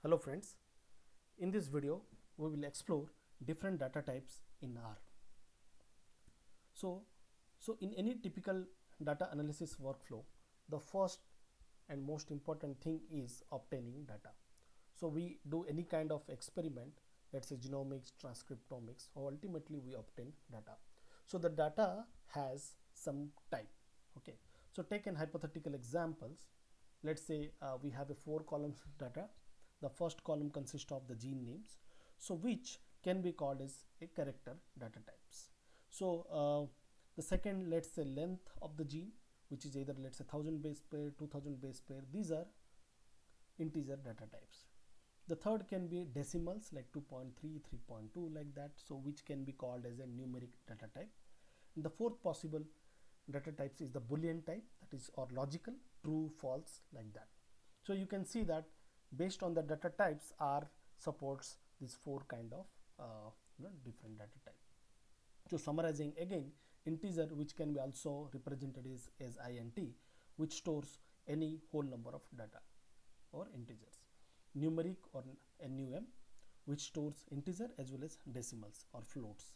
Hello friends, in this video we will explore different data types in R. So in any typical data analysis workflow, the first and most important thing is obtaining data. So we do any kind of experiment, let's say genomics, transcriptomics, or ultimately we obtain data. So the data has some type. Okay, so take an hypothetical examples. Let's say we have a 4 columns data. The first column consists of the gene names, so which can be called as a character data types. So the second, let's say length of the gene, which is either let's say 1000 base pair, 2000 base pair. These are integer data types. The third can be decimals like 2.3, 3.2 like that, so which can be called as a numeric data type. And the fourth possible data types is the Boolean type, that is, or logical, true, false, like that. So you can see that based on the data types, R supports these four kind of different data type. So summarizing again, integer, which can be also represented as int, which stores any whole number of data or integers. Numeric or NUM, which stores integer as well as decimals or floats.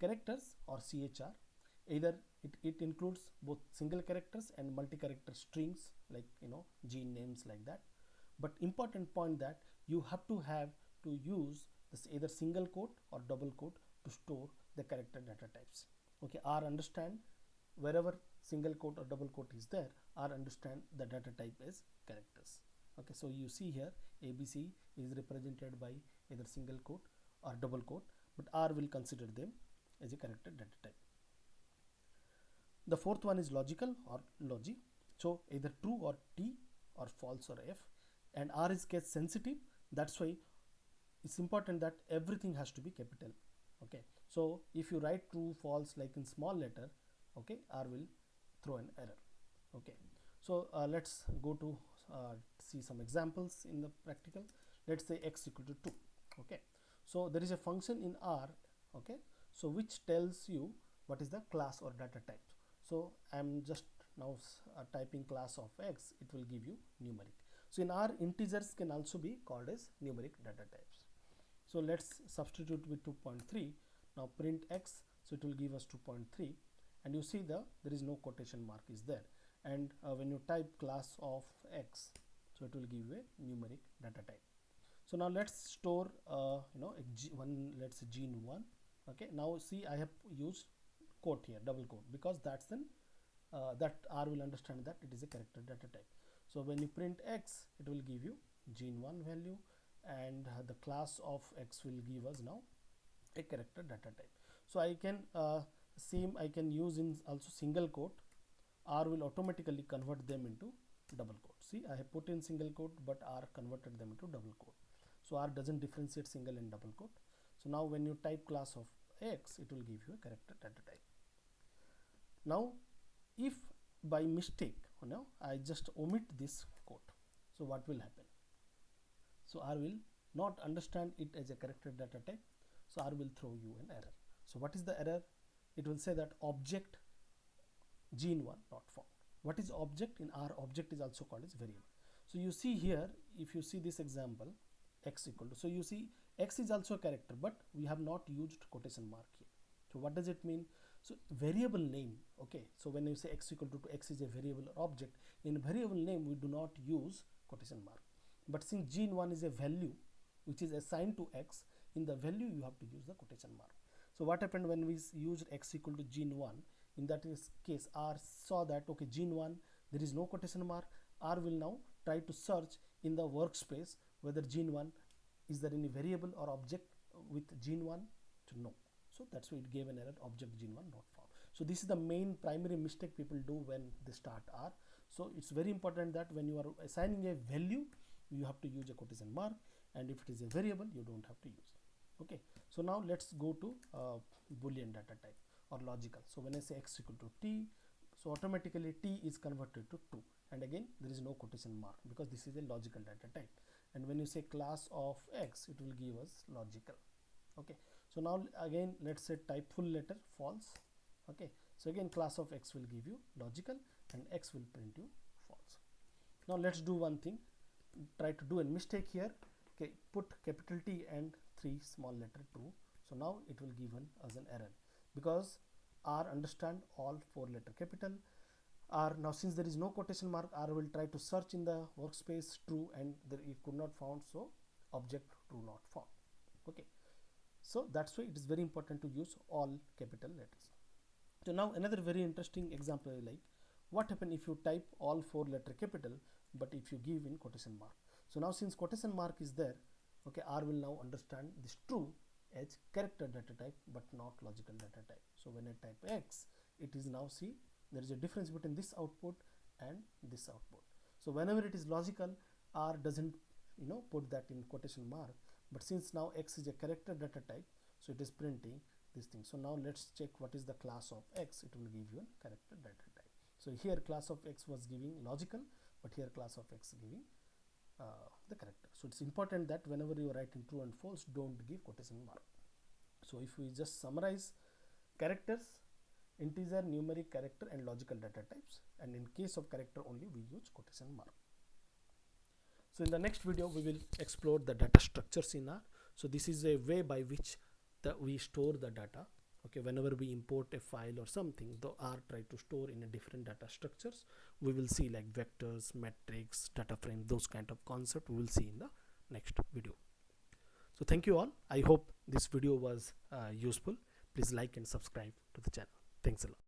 Characters or CHR, either it includes both single characters and multi-character strings, like gene names like that. But important point that you have to use this either single quote or double quote to store the character data types. Okay, R understand wherever single quote or double quote is there, R understand the data type as characters. Okay, so you see here ABC is represented by either single quote or double quote, but R will consider them as a character data type. The fourth one is logical or logi, so either true or T or false or F, and R is case sensitive. That's why it's important that everything has to be capital. Okay, so if you write true, false like in small letter, okay, R will throw an error. Okay, so let's go to see some examples in the practical. Let's say x equal to 2. Okay, so there is a function in R, okay, so which tells you what is the class or data type. So I'm just now typing class of x, it will give you numeric. So in R, integers can also be called as numeric data types. So let's substitute with 2.3. Now print x, so it will give us 2.3, and you see there is no quotation mark is there. And when you type class of x, so it will give you a numeric data type. So now let's store let's say gene 1. Okay, now see I have used quote here, double quote, because that's then that R will understand that it is a character data type. So when you print x, it will give you gene 1 value, and the class of x will give us now a character data type. So I can same I can use in also single quote. R will automatically convert them into double quote. See, I have put in single quote, but R converted them into double quote. So R doesn't differentiate single and double quote. So now when you type class of x, it will give you a character data type. Now if by mistake I just omit this quote, so what will happen? So R will not understand it as a character data type, so R will throw you an error. So what is the error? It will say that object gene 1 not found. What is object? In R, object is also called as variable. So you see here, if you see this example, x equal to, so you see x is also a character, but we have not used quotation mark here. So what does it mean? So variable name, okay, so when you say x equal to x is a variable or object, in variable name we do not use quotation mark. But since gene 1 is a value which is assigned to x, in the value you have to use the quotation mark. So what happened when we used x equal to gene 1? In that case, R saw that okay, gene 1 there is no quotation mark. R will now try to search in the workspace whether gene 1 is there any variable or object with gene 1 to know. So that's why it gave an error, object gene 1 not found. So this is the main primary mistake people do when they start R. So it's very important that when you are assigning a value, you have to use a quotation mark, and if it is a variable, you don't have to use. Okay, so now let's go to Boolean data type or logical. So when I say x equal to t, so automatically t is converted to 2, and again there is no quotation mark because this is a logical data type. And when you say class of x, it will give us logical. Okay, so now again let's say type full letter false. Okay, so again class of x will give you logical, and x will print you false. Now let's do one thing, try to do a mistake here. put capital T and 3 small letter true. So now it will given as an error because R understand all 4 letter capital. R, now since there is no quotation mark, R will try to search in the workspace true, and there it could not found, so object true not found. Okay, so that's why it is very important to use all capital letters. So now another very interesting example, like what happen if you type all 4 letter capital but if you give in quotation mark. So now since quotation mark is there, okay, R will now understand this true as character data type but not logical data type. So when I type X, it is now, see, there is a difference between this output and this output. So whenever it is logical, R doesn't put that in quotation mark, but since now X is a character data type, so it is printing this thing. So now let's check what is the class of X. It will give you a character data type. So here class of X was giving logical, but here class of X giving the character. So it's important that whenever you write in true and false, don't give quotation mark. So if we just summarize, characters, integer, numeric, character and logical data types, and in case of character only we use quotation mark. So in the next video we will explore the data structures in R. So this is a way by which we store the data. Okay, whenever we import a file or something, the R try to store in a different data structures. We will see like vectors, metrics, data frame, those kind of concept we will see in the next video. So thank you all. I hope this video was useful. Please like and subscribe to the channel. Thanks a lot.